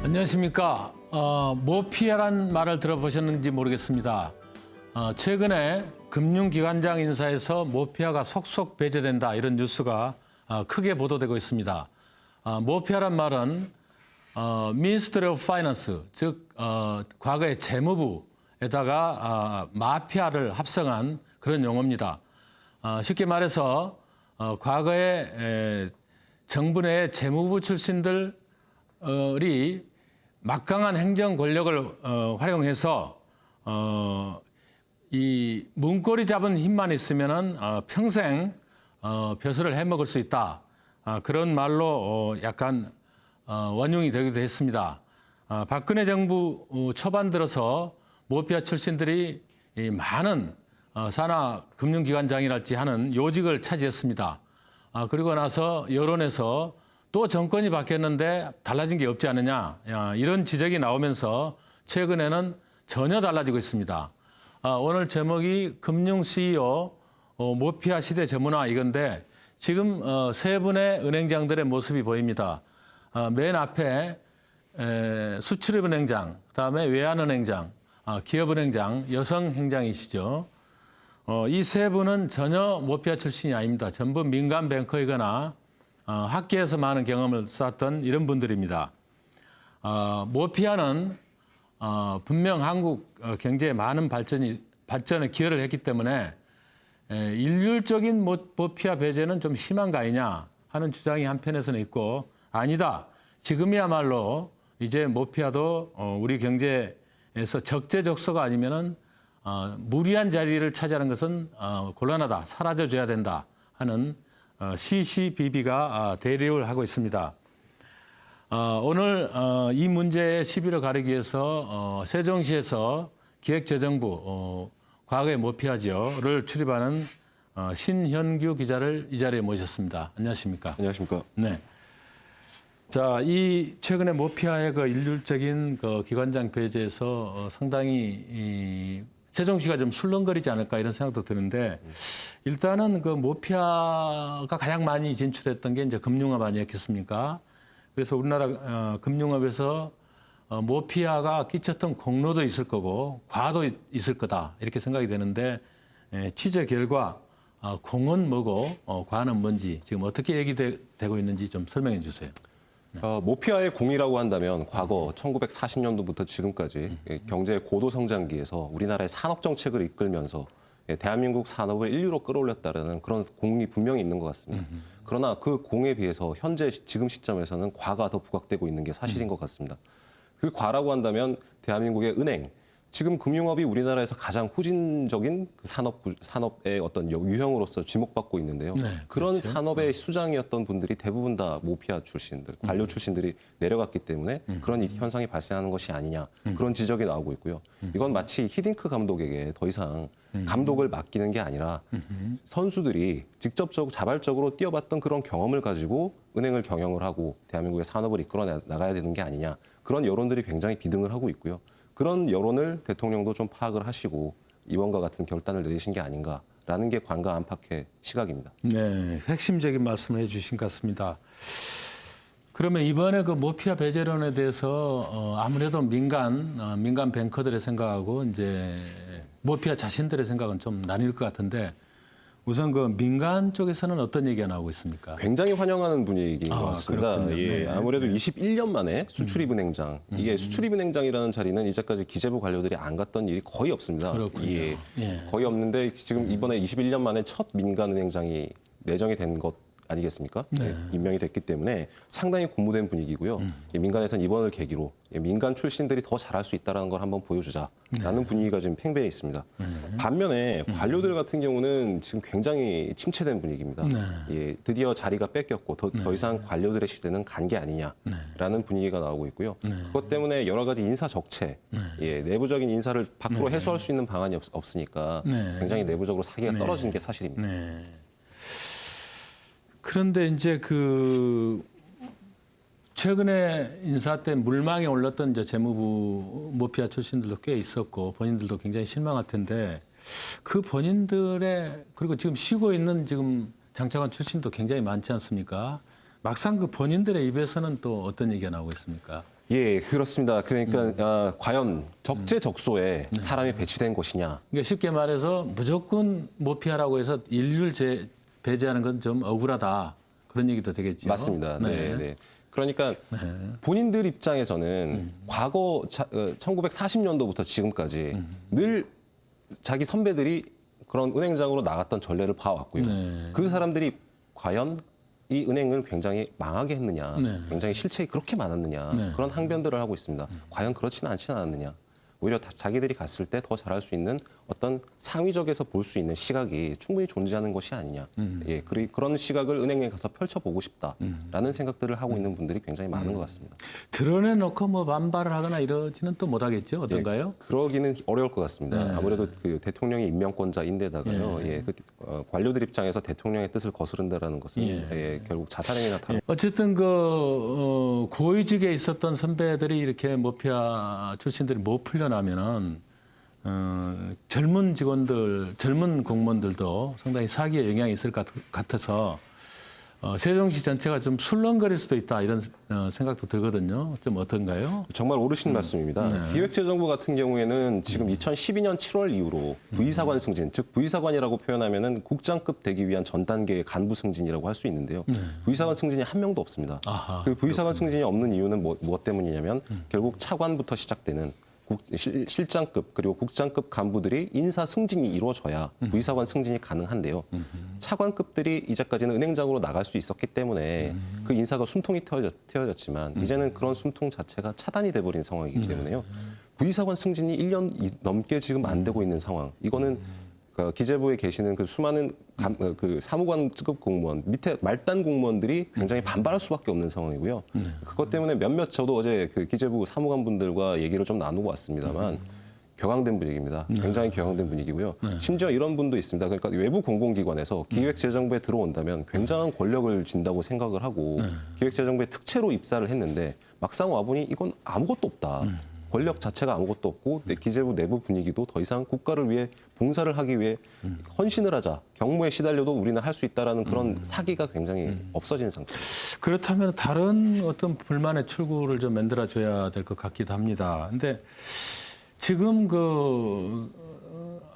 안녕하십니까. 모피아란 말을 들어보셨는지 모르겠습니다. 최근에 금융기관장 인사에서 모피아가 속속 배제된다 이런 뉴스가 크게 보도되고 있습니다. 모피아란 말은 Ministry of Finance, 즉 과거의 재무부에다가 마피아를 합성한 그런 용어입니다. 쉽게 말해서 과거에 정부 내 재무부 출신들이 막강한 행정 권력을 활용해서 이 문고리 잡은 힘만 있으면은 평생 벼슬을 해먹을 수 있다. 그런 말로 약간 원흉이 되기도 했습니다. 박근혜 정부 초반 들어서 모피아 출신들이 많은 산하 금융기관장이랄지 하는 요직을 차지했습니다. 그리고 나서 여론에서 또 정권이 바뀌었는데 달라진 게 없지 않느냐 이런 지적이 나오면서 최근에는 전혀 달라지고 있습니다. 오늘 제목이 금융 CEO 모피아 시대 저문화 이건데 지금 세 분의 은행장들의 모습이 보입니다. 맨 앞에 수출입은행장, 그다음에 외환은행장, 기업은행장, 여성행장이시죠. 이 세 분은 전혀 모피아 출신이 아닙니다. 전부 민간 뱅커이거나 학계에서 많은 경험을 쌓았던 이런 분들입니다. 모피아는 분명 한국 경제에 많은 발전에 기여를 했기 때문에 일률적인 모피아 배제는 좀 심한 거 아니냐 하는 주장이 한편에서는 있고 아니다. 지금이야말로 이제 모피아도 우리 경제에서 적재적소가 아니면은 무리한 자리를 차지하는 것은 곤란하다. 사라져줘야 된다 하는 CCBB가 대립을 하고 있습니다. 오늘 이 문제의 시비를 가리기 위해서 세종시에서 기획재정부 과거의 모피아지요를 출입하는 신현규 기자를 이 자리에 모셨습니다. 안녕하십니까? 안녕하십니까? 네. 자, 이 최근에 모피아의 그 일률적인 그 기관장 배제에서 상당히 세종시가 좀 술렁거리지 않을까 이런 생각도 드는데 일단은 그 모피아가 가장 많이 진출했던 게 이제 금융업 아니었겠습니까? 그래서 우리나라 금융업에서 모피아가 끼쳤던 공로도 있을 거고 과도 있을 거다 이렇게 생각이 되는데 취재 결과 공은 뭐고 과는 뭔지 지금 어떻게 얘기되고 있는지 좀 설명해 주세요. 모피아의 공이라고 한다면 과거 1940년도부터 지금까지 경제 고도 성장기에서 우리나라의 산업 정책을 이끌면서 대한민국 산업을 인류로 끌어올렸다는 그런 공이 분명히 있는 것 같습니다. 그러나 그 공에 비해서 현재 지금 시점에서는 과가 더 부각되고 있는 게 사실인 것 같습니다. 그 과라고 한다면 대한민국의 은행, 지금 금융업이 우리나라에서 가장 후진적인 산업의 어떤 유형으로서 지목받고 있는데요. 네, 그런 그렇죠. 산업의 수장이었던 분들이 대부분 다 모피아 출신들, 관료 출신들이 내려갔기 때문에 그런 현상이 발생하는 것이 아니냐 그런 지적이 나오고 있고요. 이건 마치 히딩크 감독에게 더 이상 감독을 맡기는 게 아니라 선수들이 직접적으로 자발적으로 뛰어봤던 그런 경험을 가지고 은행을 경영을 하고 대한민국의 산업을 이끌어 나가야 되는 게 아니냐 그런 여론들이 굉장히 비등을 하고 있고요. 그런 여론을 대통령도 좀 파악을 하시고 이번과 같은 결단을 내리신 게 아닌가라는 게 관가 안팎의 시각입니다. 네, 핵심적인 말씀을 해주신 것 같습니다. 그러면 이번에 그 모피아 배제론에 대해서 아무래도 민간 뱅커들의 생각하고 이제 모피아 자신들의 생각은 좀 나뉠 것 같은데 우선 그 민간 쪽에서는 어떤 얘기가 나오고 있습니까? 굉장히 환영하는 분위기인 것 같습니다. 예, 네. 아무래도 21년 만에 수출입은행장, 이게 수출입은행장이라는 자리는 이제까지 기재부 관료들이 안 갔던 일이 거의 없습니다. 그렇군요. 예, 거의 없는데 지금 이번에 21년 만에 첫 민간은행장이 내정이 된 것 아니겠습니까? 네. 임명이 됐기 때문에 상당히 고무된 분위기고요. 민간에서는 이번을 계기로 민간 출신들이 더 잘할 수 있다는 걸 한번 보여주자라는 분위기가 지금 팽배해 있습니다. 반면에 관료들 같은 경우는 지금 굉장히 침체된 분위기입니다. 예, 드디어 자리가 뺏겼고 더 이상 관료들의 시대는 간 게 아니냐라는 분위기가 나오고 있고요. 그것 때문에 여러 가지 인사 적체, 예, 내부적인 인사를 밖으로 해소할 수 있는 방안이 없으니까 굉장히 내부적으로 사기가 떨어진 게 사실입니다. 그런데 이제 그 최근에 인사 때 물망에 올랐던 이제 재무부 모피아 출신들도 꽤 있었고 본인들도 굉장히 실망할 텐데 그 본인들의 그리고 지금 쉬고 있는 지금 장차관 출신도 굉장히 많지 않습니까? 막상 그 본인들의 입에서는 또 어떤 얘기가 나오고 있습니까? 예, 그렇습니다. 그러니까 과연 적재적소에 사람이 배치된 것이냐. 그러니까 쉽게 말해서 무조건 모피아라고 해서 인류를 배제하는 건 좀 억울하다. 그런 얘기도 되겠죠. 맞습니다. 네, 네. 그러니까 본인들 입장에서는 과거 1940년도부터 지금까지 늘 자기 선배들이 그런 은행장으로 나갔던 전례를 봐왔고요. 그 사람들이 과연 이 은행을 굉장히 망하게 했느냐, 굉장히 실책이 그렇게 많았느냐, 그런 항변들을 하고 있습니다. 과연 그렇지는 않지는 않았느냐. 오히려 자기들이 갔을 때 더 잘할 수 있는 어떤 상위적에서 볼 수 있는 시각이 충분히 존재하는 것이 아니냐. 예, 그런 시각을 은행에 가서 펼쳐보고 싶다라는 생각들을 하고 있는 분들이 굉장히 많은 것 같습니다. 드러내놓고 뭐 반발을 하거나 이러지는 또 못하겠죠. 어떤가요? 예, 그러기는 어려울 것 같습니다. 아무래도 그 대통령이 임명권자인데다가요. 관료들 입장에서 대통령의 뜻을 거스른다라는 것은 결국 자살행위 나타나. 어쨌든 고위직에 있었던 선배들이 이렇게 모피아 출신들이 못 풀려나면은 젊은 직원들, 젊은 공무원들도 상당히 사기에 영향이 있을 것 같아서 세종시 전체가 좀 술렁거릴 수도 있다 이런 생각도 들거든요. 좀 어떤가요? 정말 옳으신 말씀입니다. 기획재정부 같은 경우에는 지금 2012년 7월 이후로 부의사관 승진, 즉 부의사관이라고 표현하면은 국장급 되기 위한 전 단계의 간부 승진이라고 할 수 있는데요. 부의사관 승진이 한 명도 없습니다. 그 부의사관 승진이 없는 이유는 무엇 때문이냐면 결국 차관부터 시작되는 실장급 그리고 국장급 간부들이 인사 승진이 이루어져야 부의사관 승진이 가능한데요. 차관급들이 이제까지는 은행장으로 나갈 수 있었기 때문에 그 인사가 숨통이 트여졌지만 이제는 그런 숨통 자체가 차단이 돼버린 상황이기 때문에요. 부의사관 승진이 1년 넘게 지금 안 되고 있는 상황. 이거는 기재부에 계시는 그 수많은 그 사무관급 공무원, 밑에 말단 공무원들이 굉장히 반발할 수밖에 없는 상황이고요. 그것 때문에 저도 어제 그 기재부 사무관분들과 얘기를 좀 나누고 왔습니다만 격앙된 분위기입니다. 굉장히 격앙된 분위기고요. 심지어 이런 분도 있습니다. 그러니까 외부 공공기관에서 기획재정부에 들어온다면 굉장한 권력을 진다고 생각을 하고 기획재정부에 특채로 입사를 했는데 막상 와보니 이건 아무것도 없다. 권력 자체가 아무것도 없고 기재부 내부 분위기도 더 이상 국가를 위해 봉사를 하기 위해 헌신을 하자. 경무에 시달려도 우리는 할 수 있다라는 그런 사기가 굉장히 없어진 상태입니다. 그렇다면 다른 어떤 불만의 출구를 좀 만들어줘야 될 것 같기도 합니다. 근데 지금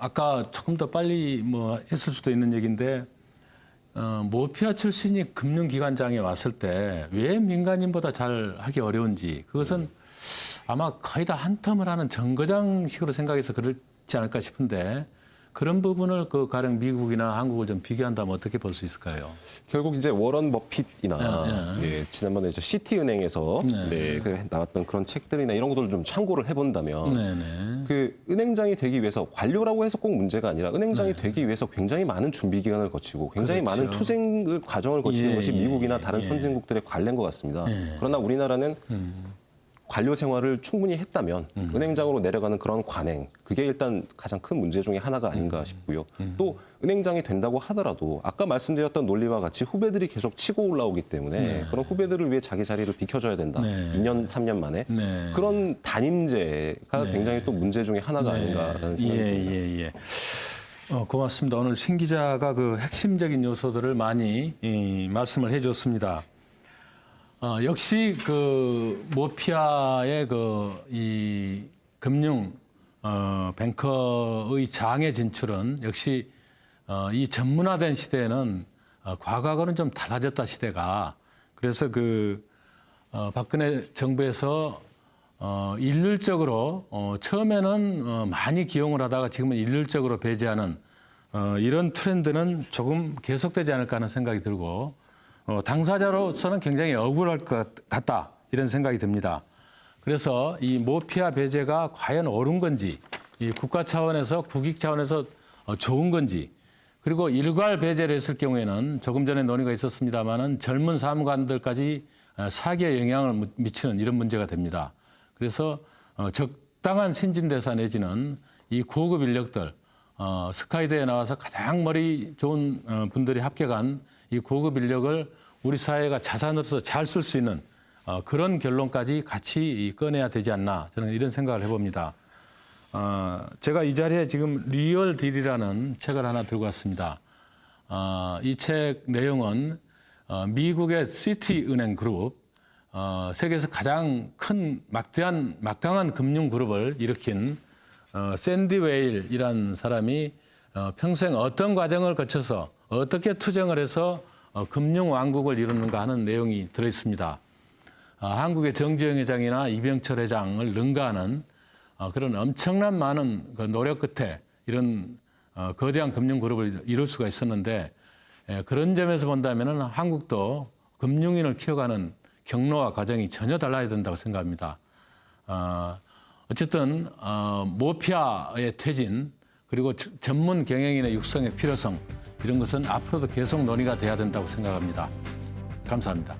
아까 조금 더 빨리 했을 수도 있는 얘기인데 모피아 출신이 금융기관장에 왔을 때 왜 민간인보다 잘 하기 어려운지 그것은 아마 거의 다 한 텀을 하는 정거장식으로 생각해서 그렇지 않을까 싶은데 그런 부분을 가령 미국이나 한국을 좀 비교한다면 어떻게 볼 수 있을까요? 결국 이제 워런 버핏이나 지난번에 시티은행에서 나왔던 그런 책들이나 이런 것들을 좀 참고를 해본다면 그 은행장이 되기 위해서 관료라고 해서 꼭 문제가 아니라 은행장이 되기 위해서 굉장히 많은 준비 기간을 거치고 굉장히 많은 투쟁 과정을 거치는 것이 미국이나 다른 선진국들의 관례인 것 같습니다. 그러나 우리나라는 관료 생활을 충분히 했다면 은행장으로 내려가는 그런 관행, 그게 일단 가장 큰 문제 중에 하나가 아닌가 싶고요. 또 은행장이 된다고 하더라도 아까 말씀드렸던 논리와 같이 후배들이 계속 치고 올라오기 때문에 그런 후배들을 위해 자기 자리를 비켜줘야 된다. 2년, 3년 만에. 그런 단임제가 굉장히 또 문제 중에 하나가 아닌가라는 생각이 듭니다. 고맙습니다. 오늘 신 기자가 그 핵심적인 요소들을 많이 말씀을 해줬습니다. 역시 그 모피아의 이 금융 뱅커의 장애 진출은 역시 이 전문화된 시대에는 과거하고는 좀 달라졌다 시대가. 그래서 박근혜 정부에서 일률적으로 처음에는 많이 기용을 하다가 지금은 일률적으로 배제하는 이런 트렌드는 조금 계속되지 않을까 하는 생각이 들고 당사자로서는 굉장히 억울할 것 같다 이런 생각이 듭니다. 그래서 이 모피아 배제가 과연 옳은 건지 이 국가 차원에서 국익 차원에서 좋은 건지 그리고 일괄 배제를 했을 경우에는 조금 전에 논의가 있었습니다마는 젊은 사무관들까지 사기에 영향을 미치는 이런 문제가 됩니다. 그래서 적당한 신진대사 내지는 이 고급 인력들 스카이대에 나와서 가장 머리 좋은 분들이 합격한 이 고급 인력을 우리 사회가 자산으로서 잘 쓸 수 있는 그런 결론까지 같이 꺼내야 되지 않나 저는 이런 생각을 해봅니다. 제가 이 자리에 지금 리얼 딜이라는 책을 하나 들고 왔습니다. 이 책 내용은 미국의 시티은행 그룹 세계에서 가장 큰 막강한 금융 그룹을 일으킨 샌디 웨일이라는 사람이 평생 어떤 과정을 거쳐서 어떻게 투쟁을 해서 금융 왕국을 이루는가 하는 내용이 들어 있습니다. 한국의 정주영 회장이나 이병철 회장을 능가하는 그런 엄청난 많은 그 노력 끝에 이런 거대한 금융 그룹을 이룰 수가 있었는데, 그런 점에서 본다면 한국도 금융인을 키워가는 경로와 과정이 전혀 달라야 된다고 생각합니다. 어쨌든 모피아의 퇴진, 그리고 전문 경영인의 육성의 필요성, 이런 것은 앞으로도 계속 논의가 돼야 된다고 생각합니다. 감사합니다.